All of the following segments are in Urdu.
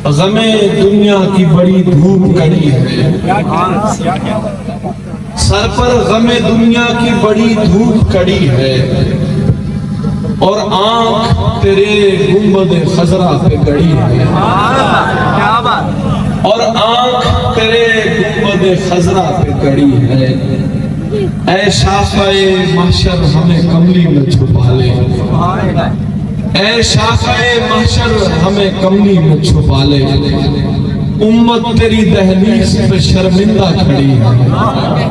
غم دنیا کی بڑی دھوپ کڑی ہے، سر پر غم دنیا کی بڑی دھوپ کڑی ہے، اور آنکھ تیرے گنبد خضرا پہ گڑی ہے، اور آنکھ تیرے گنبد خضرا پہ گڑی ہے۔ اے شاخہ محشر ہمیں کملی میں چھپا لے، اے شاخہ محشر ہمیں کملی میں چھپا لے، امت تیری دہلیز پہ شرمندہ کھڑی ہے،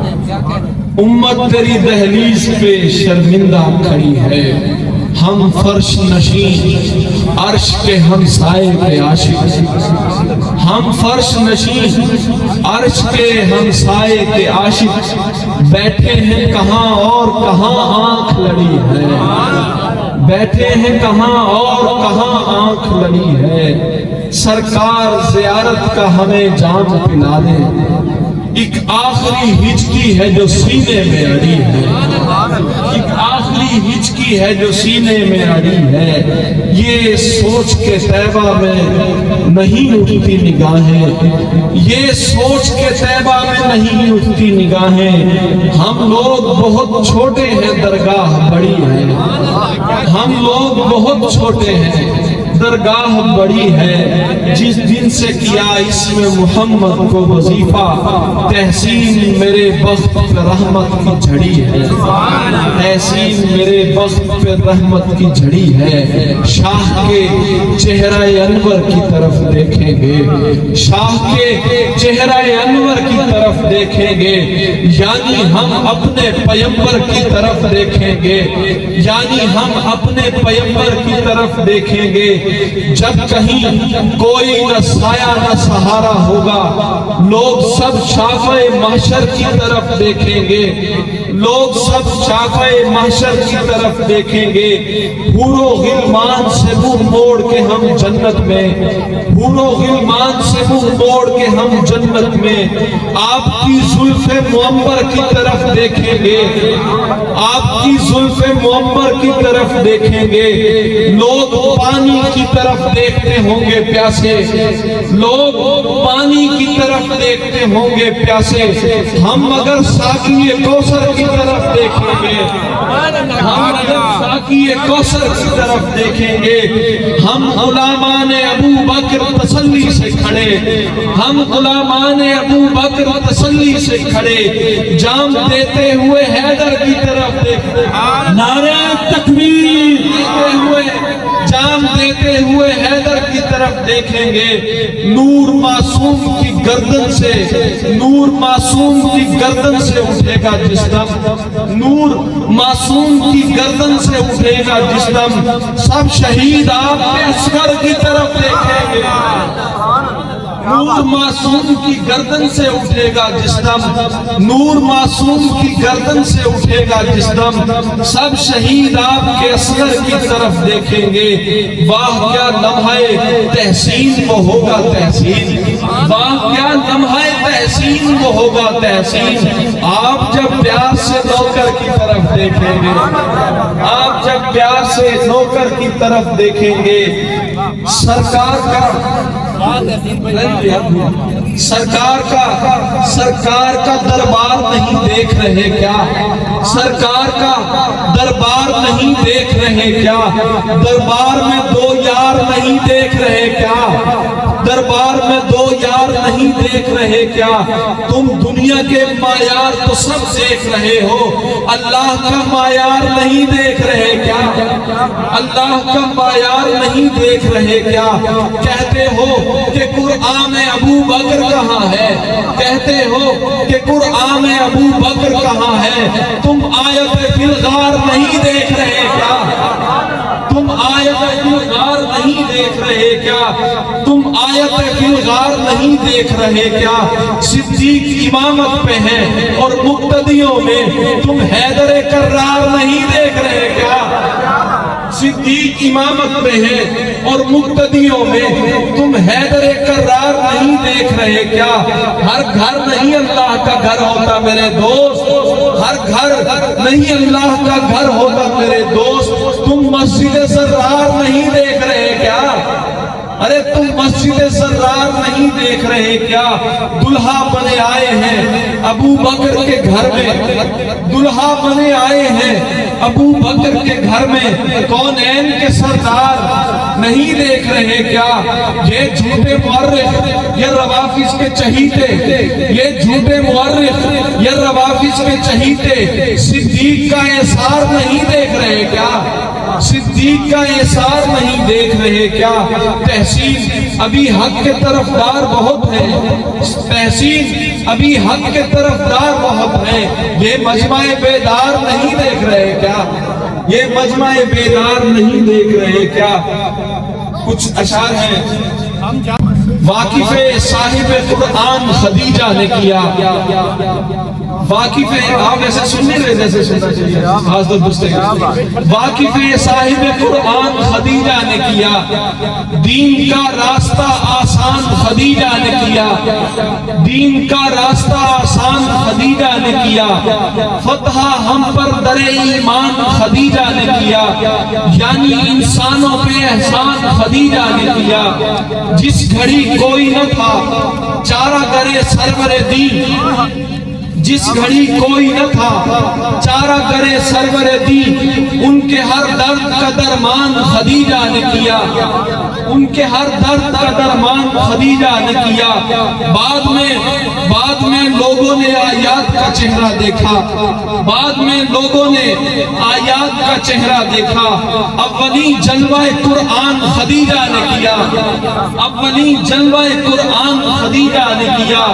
امت تیری دہلیز پہ شرمندہ کھڑی ہے۔ ہم فرش نشین عرش کے ہمسائے پہ عاشق، ہم فرش نشین عرش کے ہمسائے کے عاشق، بیٹھے ہیں کہاں اور کہاں آنکھ لڑی ہے، بیٹھے ہیں کہاں اور کہاں آنکھ لڑی ہے۔ سرکار زیارت کا ہمیں جام پلا دے، ایک آخری ہچکی ہے جو سینے میں اڑی ہے، ایک آخری ہچکی ہے جو سینے میں اڑی ہے۔ یہ سوچ کے طیبہ میں نہیں اٹھتی نگاہیں، یہ سوچ کے طیبہ میں نہیں اٹھتی نگاہیں، ہم لوگ بہت چھوٹے ہیں درگاہ بڑی ہے، ہم لوگ بہت چھوٹے ہیں درگاہ بڑی ہے۔ جس دن سے کیا اسم محمد کو وظیفہ، تحسین میرے بخت پہ رحمت کی جھڑی ہے، تحسین میرے بخت پہ رحمت کی جھڑی ہے۔ شاہ کے چہرہ انور کی طرف دیکھیں گے، شاہ کے چہرہ انور کی طرف دیکھیں گے، یعنی ہم اپنے پیمبر کی طرف دیکھیں گے، یعنی ہم اپنے پیمبر کی طرف دیکھیں گے۔ جب کہیں کوئی نہ سایہ نہ سہارا ہوگا، لوگ سب شاخہ محشر کی طرف دیکھیں گے، لوگ سب شاخہ محشر کی طرف دیکھیں گے۔ حور و غلمان سے منہ موڑ کے ہم جنت میں، حور و غلمان سے منہ موڑ کے ہم جنت میں، آپ کی زلف معمر کی طرف دیکھیں گے، آپ کی زلف معمر کی طرف دیکھیں گے۔ لوگ پانی کی طرف دیکھتے ہوں گے پیاسے، لوگ پانی کی طرف دیکھتے ہوں گے پیاسے، ہم اگر ساقی کوثر کی طرف دیکھیں گے، ہم اگر ساقی کوثر کی طرف دیکھیں گے، ہم غلامان ابو بکر تسلی سے کھڑے، ہم غلامان ابو بکر تسلی سے کھڑے، جام دیتے ہوئے حیدر کی طرف دیکھتے ہیں، نعرہ تکبیر دیتے ہوئے، جام دیتے ہوئے حیدر کی طرف دیکھیں گے۔ نور معصوم کی گردن سے، نور معصوم کی گردن سے اٹھے گا جس دم، نور معصوم کی گردن سے اٹھے گا جس دم، سب شہید آپ کے عسکر کی طرف دیکھیں گے۔ نور معصوم کی گردن سے اٹھے گا جس دم، نور معصوم کی گردن سے اٹھے گا جس دم، سب شہید آپ کے عسکر کی طرف دیکھیں گے۔ واہ کیا لمحہ تحسین وہ ہوگا تحسین، واہ کیا لمحہ تحسین وہ ہوگا تحسین، آپ جب پیار سے نوکر کی طرف دیکھیں گے، آپ جب پیار سے نوکر کی طرف دیکھیں گے۔ سرکار کا دربار نہیں دیکھ رہے کیا، سرکار کا دربار نہیں دیکھ رہے کیا، دربار میں دو یار نہیں دیکھ رہے کیا، دربار میں دو یار نہیں دیکھ رہے کیا۔ تم دنیا کے معیار تو سب دیکھ رہے ہو، اللہ کا معیار نہیں دیکھ رہے کیا، اللہ کا معیار نہیں دیکھ رہے کیا۔ کہتے ہو کہ قرآن ابو بکر کہاں ہے، کہتے ہو کہ قرآن ابو بکر کہاں ہے، تم آیت فی الغار نہیں دیکھ رہے کیا، تم آیت فی الغار نہیں دیکھ رہے کیا، تم آیت فی الغار نہیں دیکھ رہے کیا۔ صدیق امامت پہ ہے اور مقتدیوں میں تم حیدر کرار نہیں دیکھ رہے کیا، صدیق امامت میں ہے اور مقتدیوں میں تم حیدر کرار نہیں دیکھ رہے کیا۔ ہر گھر نہیں اللہ کا گھر ہوتا میرے دوست، ہر گھر نہیں اللہ کا گھر ہوتا میرے دوست، تم مسجد زرار نہیں دیکھ رہے کیا، ارے تم مسجد زرار نہیں دیکھ رہے کیا؟ دلہا بنے آئے ہیں ابو بکر کے گھر میں، دلہا بنے آئے ہیں ابو بکر کے گھر میں، کونین کے سردار نہیں دیکھ رہے کیا؟ یہ جھوٹے مورخ، یہ روافظ کے چہیتے، یہ جھوٹے مورخ، یہ روافظ کے چہیتے صدیق کا اثار نہیں دیکھ رہے کیا؟ صدیق کا اثار نہیں دیکھ رہے کیا؟ تحسین ابھی حق کے طرفدار بہت ہیں، تحسین ابھی حق کے طرفدار بہت ہیں، یہ مجمع بیدار نہیں دیکھ رہے کیا؟ یہ مجمع بیدار نہیں دیکھ رہے کیا؟ کچھ اشعار ہیں واقف صاحب قرآن خدیجہ نے کیا، واقف آپ ایسے سن نہیں رہے جیسے سننا چاہیے، واقف صاحب قرآن خدیجہ نے کیا، دین کا راستہ آسان خدیجہ نے کیا، دین کا راستہ آسان خدیجہ نے کیا، فتح ہم پر در ایمان خدیجہ نے کیا، یعنی انسانوں پہ احسان خدیجہ نے کیا، جس گھڑی کوئی نہ تھا چارہ کرے سرور دین، جس گھڑی کوئی نہ تھا چارہ کرے سرور دین، ان کے ہر درد کا درمان خدیجہ نے کیا، ان کے ہر درد کا درمان خدیجہ نے کیا۔ بعد میں لوگوں نے آیات کا چہرہ دیکھا، بعد میں لوگوں نے آیات کا چہرہ دیکھا، اولی جلوہ قرآن خدیجہ نے کیا، اولی جلوہ قرآن خدیجہ نے کیا،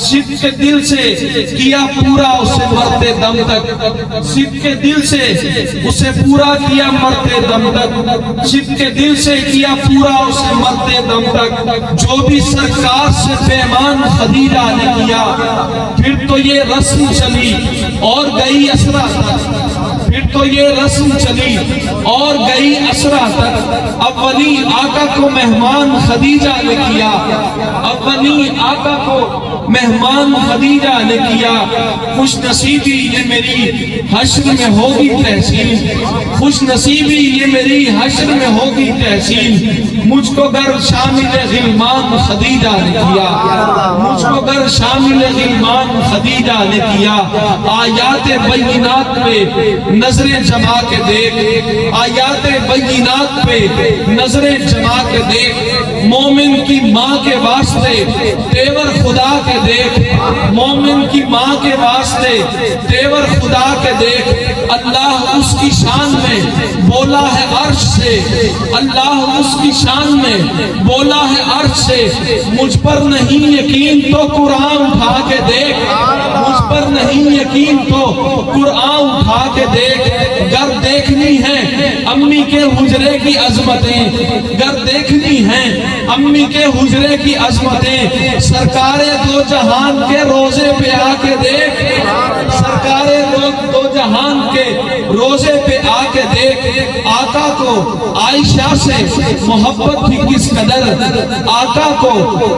صدق کے دل سے کیا پورا اسے مرتے دم تک، صدق کے دل سے اسے پورا کیا مرتے دم تک، صدق کے دل سے کیا پورا اسے مرتے دم تک، جو بھی سرکار سے پیمان خدیجہ نے کیا، پھر تو یہ رسم چلی اور گئی اسرا تک، پھر تو یہ رسم چلی اور گئی اسرا تک، اولی آقا کو مہمان خدیجہ نے کیا، اولی آقا کو مہمان خدیجہ نے کیا۔ خوش نصیبی یہ میری حشر میں ہوگی تحسین، خوش نصیبی یہ میری حشر میں ہوگی تحسین، مجھ کو گر شامل غلمان خدیجہ نے کیا، مجھ کو گر شامل غلمان خدیجہ نے کیا۔ آیات بینات پہ نظریں جما کے دیکھ، آیات بینات پہ نظریں جما کے دیکھ، مومن کی ماں کے واسطے تیور خدا کے دیکھ، مومن کی ماں کے واسطے تیور خدا کے دیکھ، اللہ اس کی شان میں بولا ہے عرش سے، اللہ اس کی شان میں بولا ہے عرش سے، مجھ پر نہیں یقین تو قرآن اٹھا کے دیکھ، مجھ پر نہیں یقین تو قرآن اٹھا کے دیکھ، گر دیکھنی ہے امی کے حجرے کی عظمتیں، گر دیکھنی ہے امی کے حجرے کی عظمتیں، سرکار دو جہان کے روزے پہ آ کے دیکھ، سرکار دو جہان کے روزے پہ آ کے دیکھ، آقا کو عائشہ سے محبت تھی کس قدر، آقا کو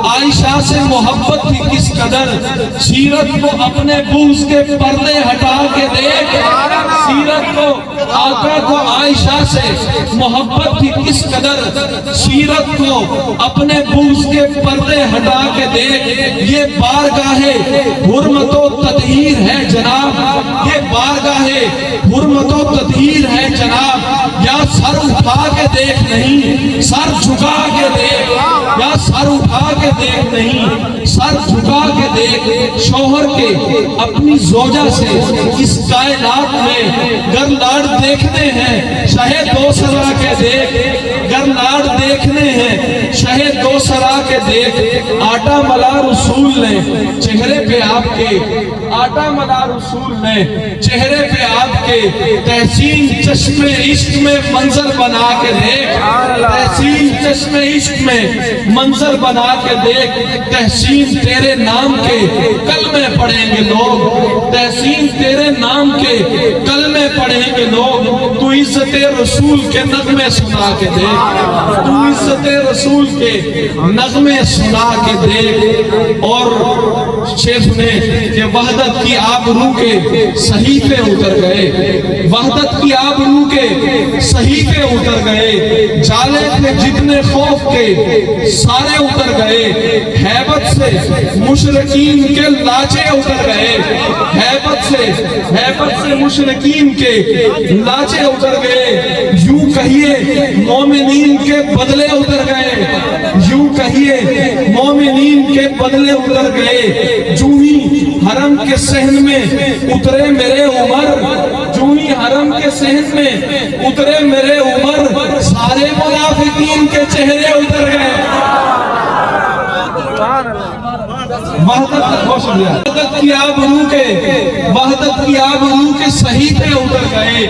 عائشہ سے محبت تھی کس قدر، سیرت کو اپنے بغض کے پردے ہٹا کے دیکھ، سیرت کو آقا کو عائشہ سے محبت تھی کس قدر، سیرت کو اپنے بغض کے پردے ہٹا کے دیکھ، یہ بارگاہ حرمت و تطہیر ہے جناب، یہ بارگاہ حرمت و تطہیر ہے جناب، یا سر اٹھا کے دیکھ نہیں سر جھکا کے دیکھ، یا سر اٹھا کے دیکھ نہیں سر جھکا کے دیکھ، شوہر کے اپنی زوجہ سے اس کائنات میں گر لاڑ دیکھنے ہیں شہ دو سرا کے دیکھ، گر لاڑ دیکھنے ہیں شہ دو سرا کے دیکھ، آٹا ملا رسول نے چہرے پہ آپ کے، آٹا ملا رسول نے چہرے پہ آپ کے، تحسین چشم عشق میں منظر بنا کے دیکھ، تحسین چشم عشق میں منظر بنا کے دیکھ، تحسین تیرے نام کے کلمے پڑھیں گے لوگ، تحسین تیرے نام کے کلمے پڑھیں گے لوگ، تو عزت رسول کے نغمے سنا کے دیکھ، تو عزت رسول کے نغمے سنا کے دیکھ۔ اور شیخ نے کہ وحدت کی آبرو کے صحیفے اتر گئے، وحدت کی آبرو کے صحیفے اتر گئے، جالے تھے جتنے خوف کے سارے اتر گئے، ہیبت سے مشرکین کے لاچے اتر گئے، ہیبت سے مشرکین کے لاچے اتر گئے، یوں کہیے مومنین کے بدلے اتر گئے، یوں کہیے مومنین کے بدلے اتر گئے، جو ہی حرم کے صحن میں اترے میرے عمر، جو ہی حرم کے صحن میں اترے میرے عمر، سارے منافقین کے چہرے اتر گئے۔ وحدت کی آبرو کے صحیفے اتر گئے،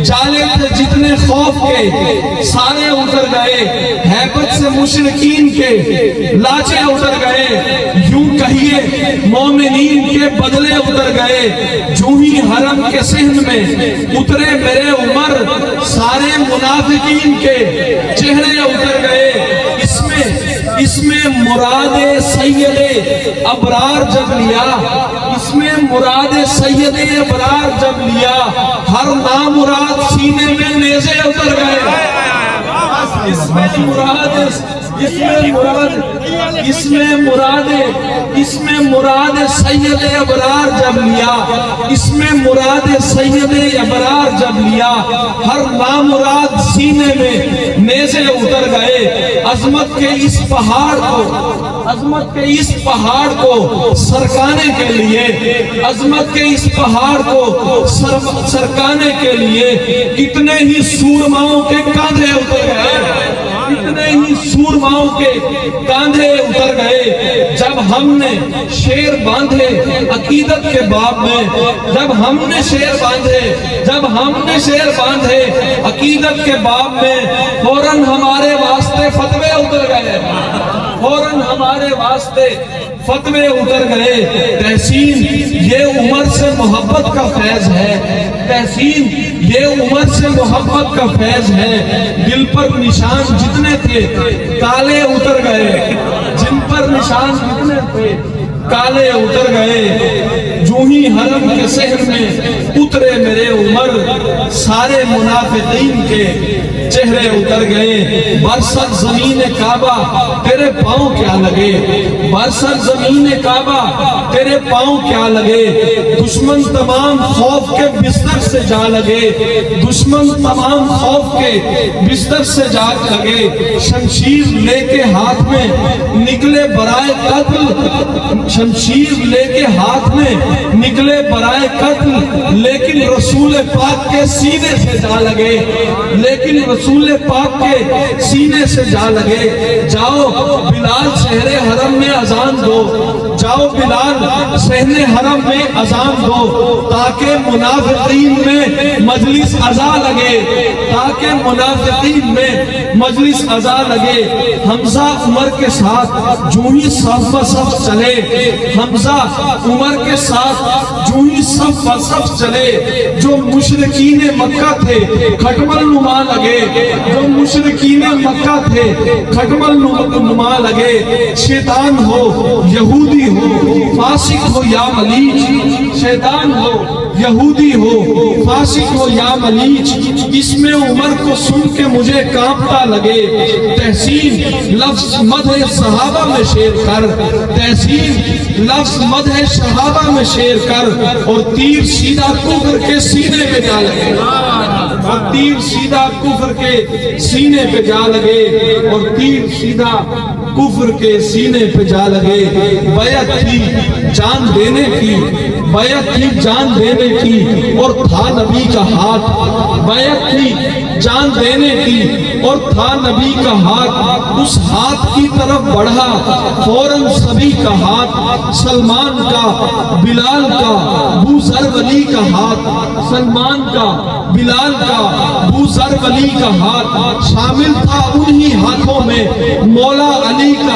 جالے تھے جتنے خوف کے سارے اتر گئے، ہیبت سے مشرکین کے لاچے اتر گئے، یوں کہیے مومنین کے بدلے اتر گئے، جو ہی حرم کے صحن میں اترے میرے عمر، سارے منافقین کے چہرے اتر گئے۔ اس میں مراد سید ابرار جب لیا، اس میں مراد سید ابرار جب لیا، ہر نامراد سینے میں نیزے اتر گئے۔ اس میں مراد سید ابرار جب لیا، اس میں مراد سید ابرار جب لیا، ہر نامراد سینے میں نیزے اتر گئے۔ عظمت کے اس پہاڑ کو سرکانے کے لیے، عظمت کے اس پہاڑ کو سرکانے کے لیے کتنے ہی سورماؤں کے کاندھے اتر گئے، کتنے ہی سورماؤں کے کاندھے اتر گئے۔ جب ہم نے شیر باندھے عقیدت کے باب میں، جب ہم نے شیر باندھے عقیدت کے باب میں، فوراً ہمارے واسطے فتوے اتر گئے، فوراً ہمارے واسطے فتوے اتر گئے۔ تحسین یہ عمر سے محبت کا فیض ہے، تحسین یہ عمر سے محبت کا فیض ہے، دل پر نشان جتنے تھے کالے اتر گئے، جن پر نشان جتنے تھے کالے اتر گئے، جو ہی حرم کے صحن میں اترے میرے عمر، سارے منافقین کے چہرے اتر گئے۔ برسر زمین کعبہ تیرے پاؤں کیا لگے، برسر زمین کعبہ تیرے پاؤں کیا لگے، دشمن تمام خوف کے بستر سے جا لگے، دشمن تمام خوف کے بستر سے جا لگے، شمشیر لے کے ہاتھ میں نکلے برائے قتل، شمشیر لے کے ہاتھ میں نکلے برائے قتل، لیکن رسول پاک کے سینے سے جا لگے، لیکن رسول پاک کے سینے سے جا لگے۔ جاؤ بلال شہر حرم میں اذان دو، جاؤ بلال شہر حرم میں اذان دو، تاکہ منافقین میں مجلس ازا لگے، تاکہ منافقین میں مجلس ازا لگے۔ حمزہ عمر کے ساتھ جو ہی صف بصف چلے، حمزہ عمر کے ساتھ جو ہی صف بصف چلے، جو مشرکین مکہ تھے کھٹمل نما لگے، جو مشرکین مکہ تھے کھٹمل نما لگے۔ شیطان ہو یہودی ہو فاسق ہو یا ملیچ، شیطان ہو یہودی ہو فاسق ہو یا ملیچ، اس میں عمر کو سن کے مجھے کانپتا لگے۔ تحسین لفظ مدح صحابہ میں شیر کر، تحسین لفظ مدح صحابہ میں شیر کر، اور تیر سیدھا کفر کے سینے پہ جا لگے، اور تیر سیدھا کفر کے سینے پہ جا لگے، اور تیر سیدھا کفر کے سینے پہ جا لگے۔ بیعت تھی جان دینے کی، بیعت تھی جان دینے کی، اور تھا نبی کا ہاتھ، بیعت تھی جان دینے کی، اور تھا نبی کا ہاتھ، اس ہاتھ کی طرف بڑھا فوراً سبھی کا ہاتھ، سلمان کا، بلال کا، ابو ذر ولی کا ہاتھ، سلمان کا، بلال کا، ابو ذر ولی کا ہاتھ، شامل تھا انہی ہاتھوں میں مولا علی کا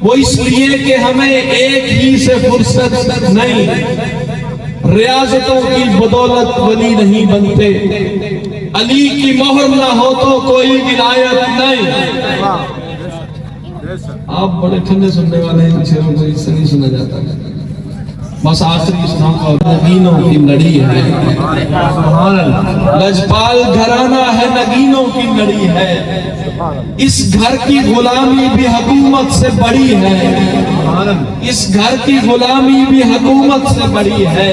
وہ اس لیے کہ ہمیں ایک ہی سے فرصت نہیں، ریاضتوں کی بدولت ولی نہیں بنتے، علی کی مہر نہ ہو تو کوئی ولایت نہیں۔ آپ بڑے ٹھنڈے سننے والے ہیں، ان شعروں کو اس سے نہیں سنا جاتا، بس آخری سناؤں گا۔ نگینوں کی لڑی ہے، لجپال گھرانہ ہے، نگینوں کی لڑی ہے، اس گھر کی غلامی بھی حکومت سے بڑی ہے، اس گھر کی غلامی بھی حکومت سے بڑی ہے۔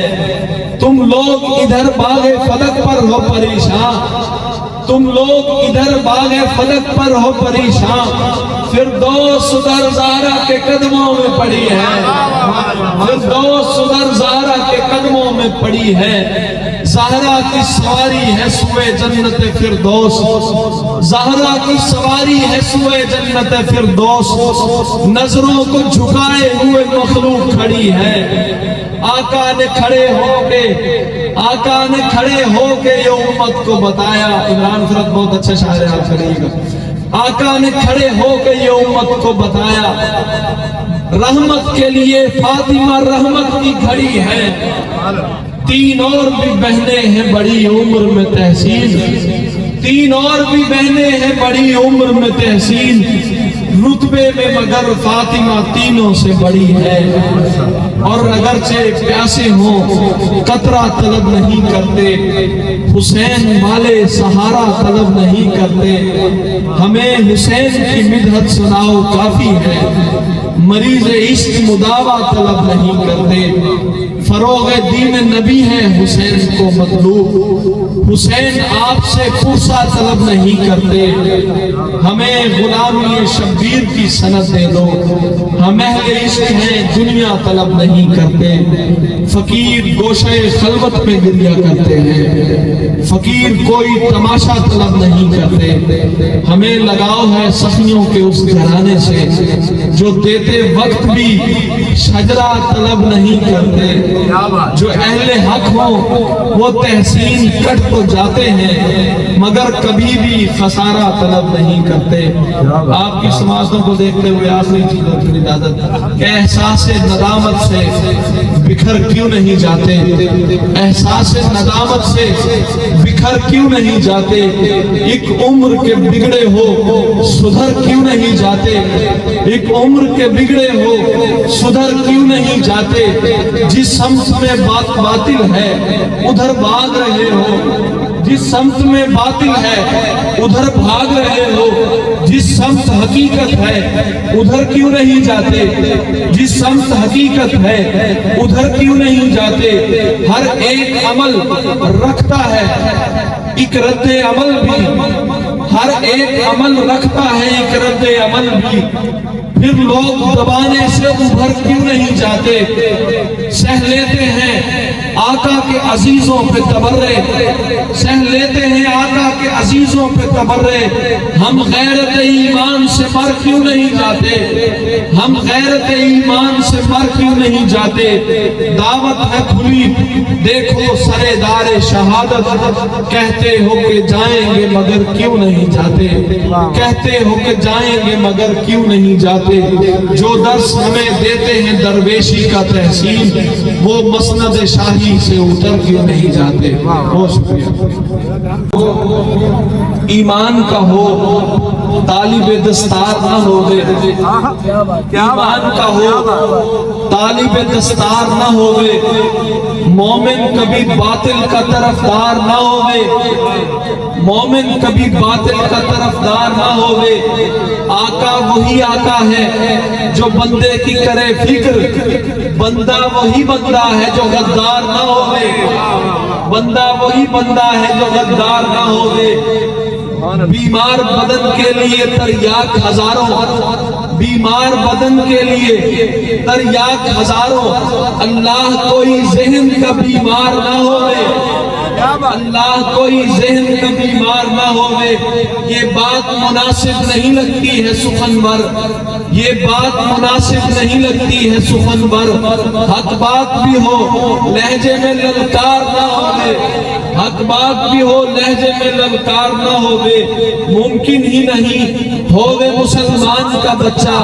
تم لوگ ادھر باغ فلک پر ہو پریشان، تم لوگ ادھر باغ فلک پر ہو پریشان، فردوس ادھر زہرا کے قدموں میں پڑی ہے، فردوس ادھر زہرا کے قدموں میں پڑی ہے۔ زہرا کی سواری ہے سوئے جنت فردوس، زہرا کی سواری ہے سوئے جنت فردوس، نظروں کو جھکائے ہوئے مخلوق کھڑی ہے۔ آقا نے کھڑے ہو کے یہ امت کو بتایا۔ عمران فرد بہت اچھا شاعر ہے، آپ کریے گا۔ آقا نے کھڑے ہو کے یہ امت کو بتایا، رحمت کے لیے فاطمہ رحمت کی گھڑی ہے، تین اور بھی بہنیں ہیں بڑی عمر میں تحسین، تین اور بھی بہنیں ہیں بڑی عمر میں تحسین، رتبے میں مگر فاطمہ تینوں سے بڑی ہے۔ اور اگرچہ پیاسے ہوں قطرہ طلب نہیں کرتے، حسین والے سہارا طلب نہیں کرتے، ہمیں حسین کی مدحت سناؤ کافی ہے، مریض عشق مداوا طلب نہیں کرتے، فروغ دین نبی ہے حسین کو مطلوب، حسین آپ سے پرسہ طلب نہیں کرتے، ہمیں غلامی شبیر کی سند دے دو، ہم اہل عشق ہیں دنیا طلب نہیں کرتے، فقیر گوشے خلوت میں گریا کرتے ہیں، فقیر کوئی تماشا طلب نہیں کرتے، ہمیں لگاؤ ہے صفیوں کے اس گھرانے سے جو دیتے وقت بھی شجرہ طلب نہیں کرتے، جو اہل حق ہوں وہ تحسین کٹ تو جاتے ہیں مگر کبھی بھی خسارہ طلب نہیں کرتے۔ آپ کی سماعتوں کو دیکھتے ہوئے آخری چیزوں کی اجازت کہ احساس ندامت سے بکھر کیوں نہیں جاتے، احساس ندامت سے بکھر کیوں نہیں جاتے، ایک عمر کے بگڑے ہو سدھر کیوں نہیں جاتے، ایک عمر کے بگڑے ہو سدھر کیوں نہیں جاتے، جس سمت میں باطل ہے ادھر بھاگ رہے ہو، جس سمت میں باطل ہے ادھر بھاگ رہے ہو، جس سمت حقیقت ہے ادھر کیوں نہیں جاتے، جس سمت حقیقت ہے ادھر کیوں نہیں جاتے، ہر ایک عمل رکھتا ہے ایک رد عمل بھی، ہر ایک عمل رکھتا ہے ایک رد عمل بھی، پھر لوگ دبانے سے ابھر کیوں نہیں جاتے، سہ لیتے ہیں آقا کے عزیزوں پہ تبرے، سہ لیتے ہیں آقا کے عزیزوں پہ تبرے، ہم غیرت ایمان سے مر کیوں نہیں جاتے، ہم غیرت ایمان سے مر کیوں نہیں جاتے، دعوت ہے کھلی دیکھو سرے دار شہادت، کہتے ہو کہ جائیں گے مگر کیوں نہیں جاتے، کہتے ہو کہ جائیں گے مگر کیوں نہیں جاتے، جو درس ہمیں دیتے ہیں درویشی کا تحسین، وہ مسند شاہی سے اتر کیوں نہیں جاتے۔ بہت شکریہ۔ ایمان کا ہو طالب دستار نہ ہوگے، ایمان کا ہو طالب دستار نہ ہوگے، مومن کبھی باطل کا طرفدار نہ ہوگے، مومن کبھی باطل کا طرفدار نہ ہوگے، آقا وہی آقا ہے جو بندے کی کرے فکر، بندہ وہی بندہ ہے جو غدار نہ ہوگے، بندہ وہی بندہ ہے جو غدار نہ ہوگے، بیمار بدن کے لیے تریاک ہزاروں، بیمار بدن کے لیے تریاک ہزاروں، اللہ کوئی ذہن کا بیمار نہ ہوگے، اللہ کوئی ذہن کا بیمار نہ ہوگے، یہ بات مناسب نہیں لگتی ہے سخنور، یہ بات مناسب نہیں لگتی ہے سخنور، حق بات بھی ہو لہجے میں للکار نہ ہوگے، حق بات بھی ہو لہجے میں للکار نہ ہوگے، ممکن ہی نہیں ہووے مسلمان کا بچہ،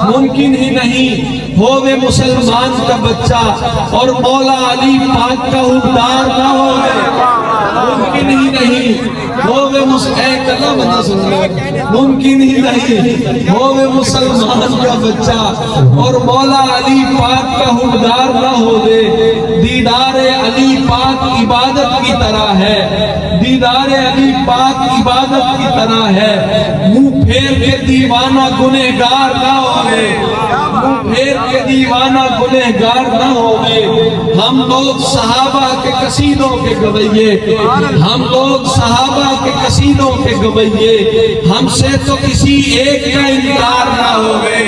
ممکن ہی نہیں ہووے مسلمان کا بچہ اور مولا علی پاک کا حقدار نہ ہووے، ممکن ہی نہیں ہووے ممکن ہی نہیں ہووے مسلمان کا بچہ اور مولا علی پاک کا حقدار نہ ہووے۔ دیدار علی پاک عبادت کی طرح ہے، دیدار علی پاک عبادت کی طرح ہے، منہ پھیر کے دیوانہ گنہگار نہ ہوئے، منہ پھیر کے دیوانہ گنہگار نہ ہوئے۔ ہم لوگ صحابہ کے قصیدوں کے گویے، ہم لوگ صحابہ کے قصیدوں کے گویے، ہم سے تو کسی ایک کا انکار نہ ہوئے،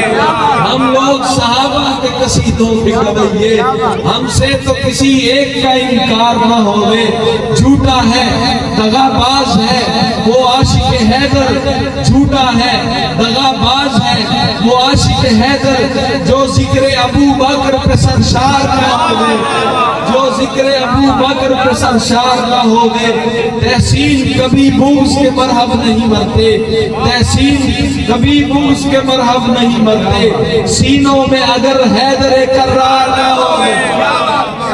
ہم لوگ صحابہ کے قصیدوں کے گویے، ہم سے تو کسی ایک کا انکار نہ ہوئے۔ جھوٹا ہے دغا باز ہے وہ عاشق حیدر، جھوٹا ہے دغا باز ہے وہ عاشق حیدر، جو ذکر ابو بکر پہ سرشار نہ ہوئے، جو ذکر ابو بکر پہ سرشار نہ ہوئے۔ تحسین کبھی بغض کے مرہم نہیں مرتے، تحسین کبھی بغض کے مرہم نہیں مرتے۔ سینوں میں اگر حیدر کرار نہ ہوئے،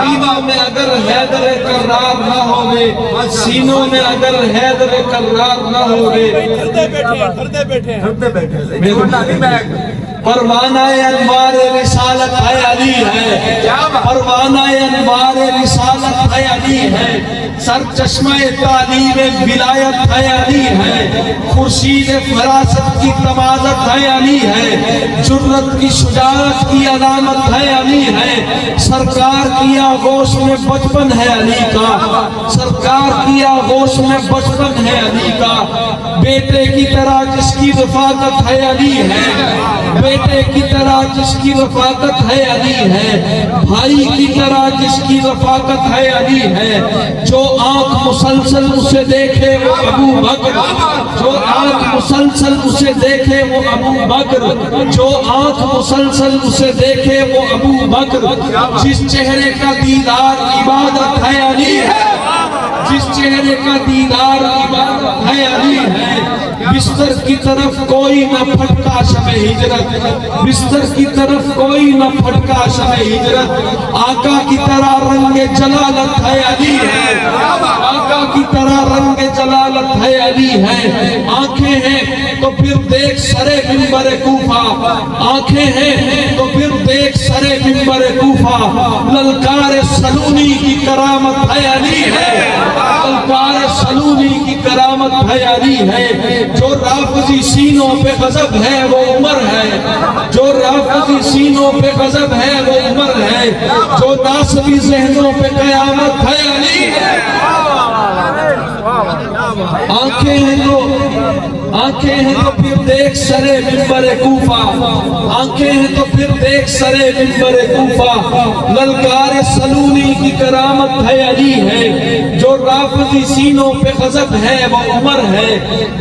سینوں میں اگر حیدر کرار نہ ہوئے، سینوں میں اگر حیدر کرار نہ ہوئے۔ پروانہ انوار رسالت ہے علی ہے، پروانہ انوار رسالت ہے علی ہے، سر چشمہ تعلیم ولایت ہے علی ہے، خورشید فراست کی تمازت ہے علی ہے، جرت کی شجاعت کی علامت ہے علی ہے۔ سرکار کی آغوش میں بچپن ہے علی کا، سرکار کی آغوش میں بچپن ہے علی کا، بیٹے کی طرح جس کی رفاقت ہے علی ہے، بیٹے کی طرح جس کی رفاقت ہے علی ہے، بھائی کی طرح جس کی رفاقت ہے علی ہے۔ جو آنکھ مسلسل اسے دیکھے وہ ابو بکر، جو آنکھ مسلسل اسے دیکھے وہ ابو بکر، جو آنکھ مسلسل اسے دیکھے وہ ابو بکر۔ جس چہرے کا دیدار عبادت ہے علی ہے، جس چہرے کا دیدار عبادت ہے علی ہے۔ بستر کی طرف کوئی نہ پھٹکا شب ہجرت، بستر کی طرف کوئی نہ پھٹکا شب ہجرت، آقا کی طرح رنگ جلالت ہے علی ہے، آقا کی طرح رنگ جلالت ہے علی ہے۔ آنکھیں ہیں تو پھر دیکھ سرے منبر کوفہ، آنکھیں ہیں تو پھر دیکھ سرے منبر کوفہ، للکار سلونی کی کرامت ہے علی ہے، للکار سلونی کی کرامت ہے علی ہے۔ جو رافضی سینوں پہ غضب ہے وہ عمر ہے، جو رافضی سینوں پہ غضب ہے وہ عمر ہے، جو ناصبی ذہنوں پہ قیامت ہے علی ہے۔ آنکھیں ہیں تو پھر دیکھ سرے منبر کوفہ، آنکھیں ہیں تو پھر دیکھ سرے منبر کوفہ، للکار سلونی کی کرامت ہے علی ہے۔ جو رافضی سینوں پہ غضب ہے وہ عمر ہے،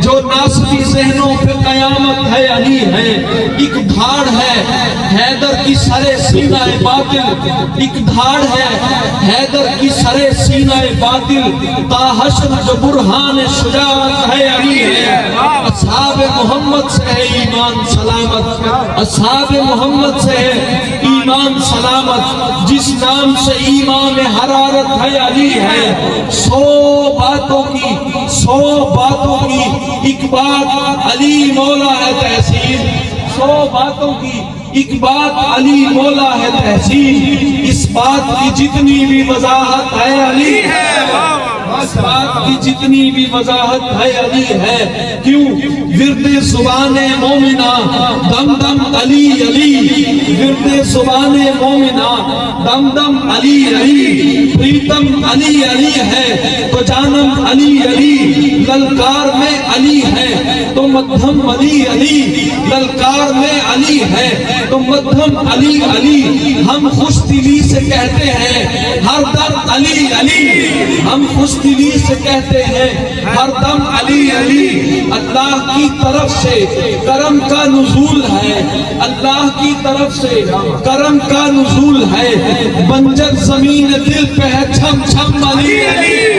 جو ناصبی ذہنوں پہ قیامت ہے علی ہے۔ ایک دھاڑ ہے حیدر کی سرے سینہ باطل، ایک دھاڑ ہے حیدر کی سرے سینہ باطل، تا حشر جو برہان شجاعت ہے علی ہے۔ اصحاب محمد سے ہے ایمان سلامت، اصحاب محمد سے ہے ایمان سلامت، جس نام سے ایمان حرارت ہے علی ہے۔ 100 باتوں کی ایک بات علی مولا ہے تحسین، 100 باتوں کی ایک بات علی مولا ہے تحسین، اس بات کی جتنی بھی وضاحت ہے علی ہے، اس بات کی جتنی بھی وضاحت ہے علی ہے۔ کیوں ورد زبان مومنہ دم دم علی علی، ورد زبان مومنہ دم دم علی علی، پریتم علی علی ہے تو جانم علی علی، للکار میں علی ہے تو مدھم علی علی، للکار میں علی ہے تو مدھم علی علی۔ ہم خوش دلی سے کہتے ہیں ہر دم علی علی، ہم خوش دلی سے کہتے ہیں ہر دم علی علی۔ اللہ کی طرف سے کرم کا نزول ہے، اللہ کی طرف سے کرم کا نزول ہے، بنجر زمین دل پہ ہے چھم چھم علی علی،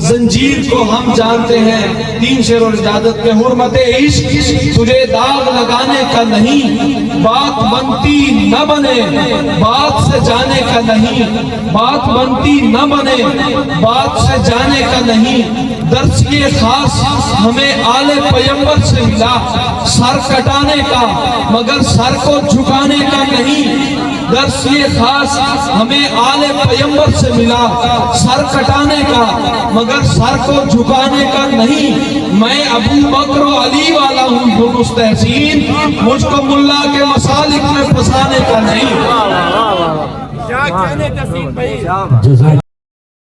زنجیر کو ہم جانتے ہیں. 3 شعر اور اجازت کے. حرمت عشق تجھے داغ لگانے کا نہیں, بات بنتی نہ بنے بات سے جانے کا نہیں, بات بنتی نہ بنے بات سے جانے کا نہیں. درس یہ خاص ہمیں آل پیمبر سے ملا, سر کٹانے کا مگر سر کو جھکانے کا نہیں. درس یہ خاص ہمیں آل پیمبر سے ملا, سر کٹانے کا مگر سر کو جھکانے کا نہیں. میں ابو بکر و علی والا ہوں درست تحسین, مجھ کو ملا کے مسالک میں پھنسانے کا نہیں. کیا کہنے کا سین بھائی.